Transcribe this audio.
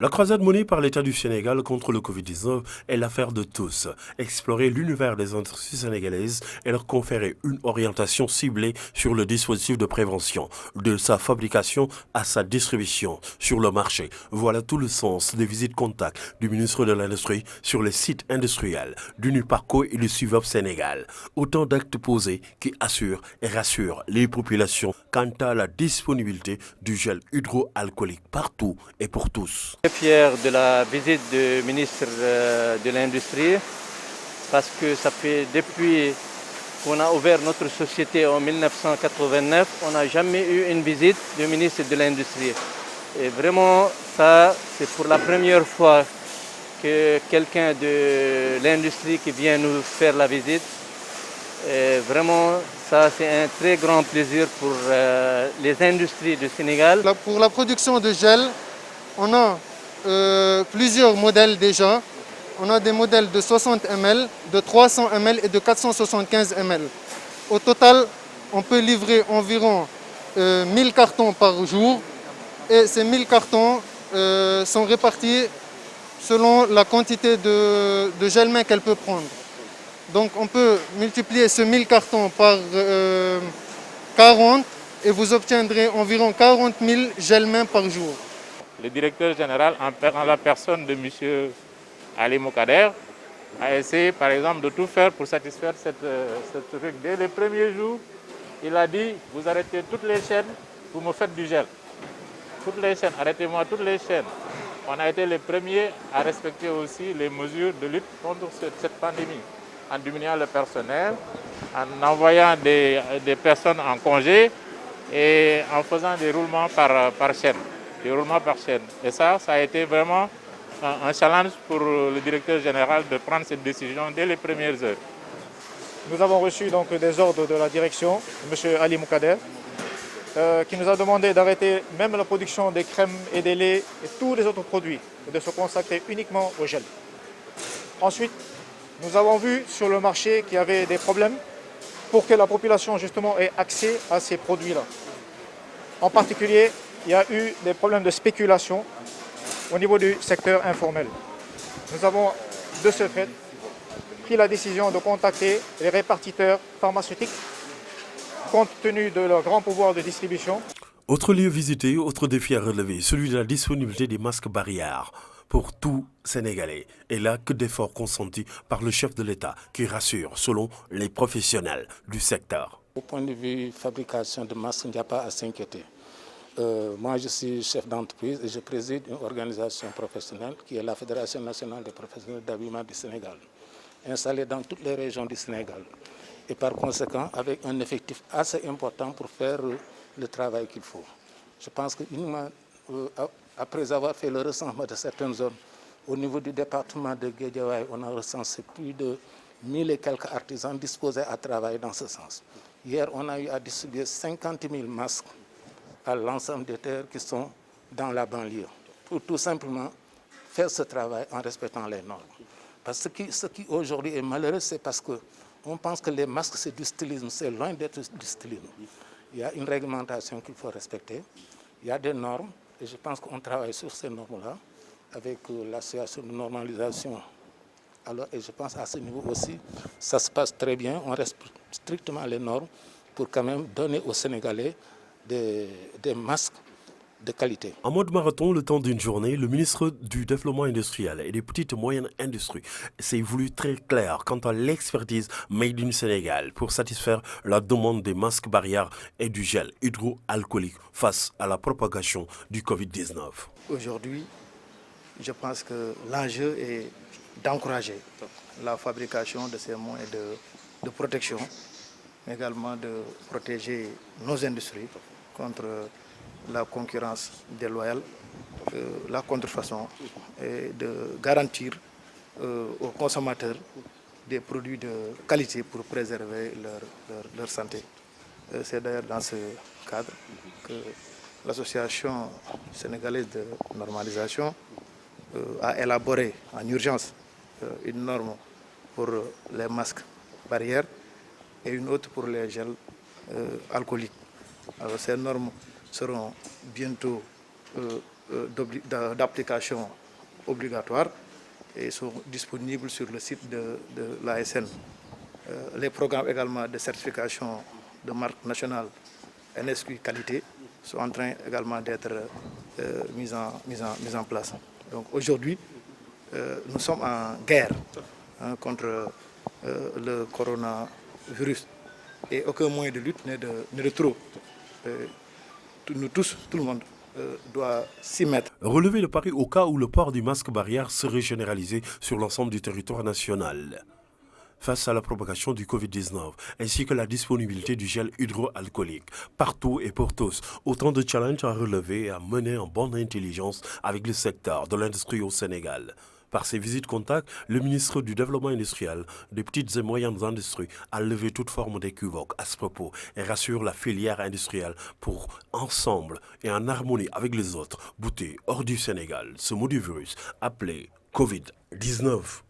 La croisade menée par l'État du Sénégal contre le Covid-19 est l'affaire de tous. Explorer l'univers des industries sénégalaises et leur conférer une orientation ciblée sur le dispositif de prévention, de sa fabrication à sa distribution sur le marché. Voilà tout le sens des visites contacts du ministre de l'Industrie sur les sites industriels d'Uniparco et du Suvop Sénégal. Autant d'actes posés qui assurent et rassurent les populations quant à la disponibilité du gel hydroalcoolique partout et pour tous. Fier de la visite du ministre de l'Industrie parce que ça fait depuis qu'on a ouvert notre société en 1989, on n'a jamais eu une visite du ministre de l'Industrie. Et vraiment, ça, c'est pour la première fois que quelqu'un de l'industrie qui vient nous faire la visite. Et vraiment, ça, c'est un très grand plaisir pour les industries du Sénégal. Pour la production de gel, on a plusieurs modèles déjà. On a des modèles de 60 ml, de 300 ml et de 475 ml. Au total, on peut livrer environ 1000 cartons par jour. Et ces 1000 cartons sont répartis selon la quantité de gel main qu'elle peut prendre. Donc on peut multiplier ce 1000 cartons par 40 et vous obtiendrez environ 40 000 gel main par jour. Le directeur général, en la personne de M. Ali Moukader, a essayé par exemple de tout faire pour satisfaire cette truc. Dès le premier jour, il a dit, vous arrêtez toutes les chaînes, vous me faites du gel. Toutes les chaînes, arrêtez-moi toutes les chaînes. On a été les premiers à respecter aussi les mesures de lutte contre cette pandémie, en diminuant le personnel, en envoyant des personnes en congé et en faisant des roulements par chaîne. Des roulements par chaîne. Et ça a été vraiment un challenge pour le directeur général de prendre cette décision dès les premières heures. Nous avons reçu donc des ordres de la direction, M. Ali Moukader, qui nous a demandé d'arrêter même la production des crèmes et des laits et tous les autres produits et de se consacrer uniquement au gel. Ensuite, nous avons vu sur le marché qu'il y avait des problèmes pour que la population justement ait accès à ces produits-là. En particulier, il y a eu des problèmes de spéculation au niveau du secteur informel. Nous avons, de ce fait, pris la décision de contacter les répartiteurs pharmaceutiques compte tenu de leur grand pouvoir de distribution. Autre lieu visité, autre défi à relever, celui de la disponibilité des masques barrières pour tout Sénégalais. Et là, que d'efforts consentis par le chef de l'État qui rassure, selon les professionnels du secteur. Au point de vue fabrication de masques, il n'y a pas à s'inquiéter. Moi, je suis chef d'entreprise et je préside une organisation professionnelle qui est la Fédération nationale des professionnels d'habillement du Sénégal, installée dans toutes les régions du Sénégal. Et par conséquent, avec un effectif assez important pour faire le travail qu'il faut. Je pense que après avoir fait le recensement de certaines zones, au niveau du département de Guédiawaye, on a recensé plus de 1000 et quelques artisans disposés à travailler dans ce sens. Hier, on a eu à distribuer 50 000 masques à l'ensemble des terres qui sont dans la banlieue, pour tout simplement faire ce travail en respectant les normes. Parce que ce qui aujourd'hui est malheureux, c'est parce qu'on pense que les masques c'est du stylisme, c'est loin d'être du stylisme. Il y a une réglementation qu'il faut respecter, il y a des normes, et je pense qu'on travaille sur ces normes-là, avec l'association de normalisation. Alors, et je pense à ce niveau aussi, ça se passe très bien, on respecte strictement les normes pour quand même donner aux Sénégalais des masques de qualité. En mode marathon, le temps d'une journée, le ministre du Développement industriel et des petites et moyennes industries s'est voulu très clair quant à l'expertise Made in Sénégal pour satisfaire la demande des masques barrières et du gel hydroalcoolique face à la propagation du Covid-19. Aujourd'hui, je pense que l'enjeu est d'encourager la fabrication de ces moyens de protection, mais également de protéger nos industries contre la concurrence déloyale, la contrefaçon et de garantir aux consommateurs des produits de qualité pour préserver leur santé. C'est d'ailleurs dans ce cadre que l'Association sénégalaise de normalisation a élaboré en urgence une norme pour les masques barrières et une autre pour les gels alcooliques. Alors, ces normes seront bientôt d'application obligatoire et sont disponibles sur le site de l'ASN. Les programmes également de certification de marque nationale NSQ qualité sont en train également d'être mis en place. Donc aujourd'hui, nous sommes en guerre contre le coronavirus et aucun moyen de lutte n'est de trop. Nous tous, tout le monde doit s'y mettre. Relever le pari au cas où le port du masque barrière serait généralisé sur l'ensemble du territoire national. Face à la propagation du Covid-19, ainsi que la disponibilité du gel hydroalcoolique, partout et pour tous, autant de challenges à relever et à mener en bonne intelligence avec le secteur de l'industrie au Sénégal. Par ses visites contacts, le ministre du Développement industriel, des petites et moyennes industries, a levé toute forme d'équivoque à ce propos et rassure la filière industrielle pour, ensemble et en harmonie avec les autres, bouter hors du Sénégal ce maudit virus appelé Covid-19.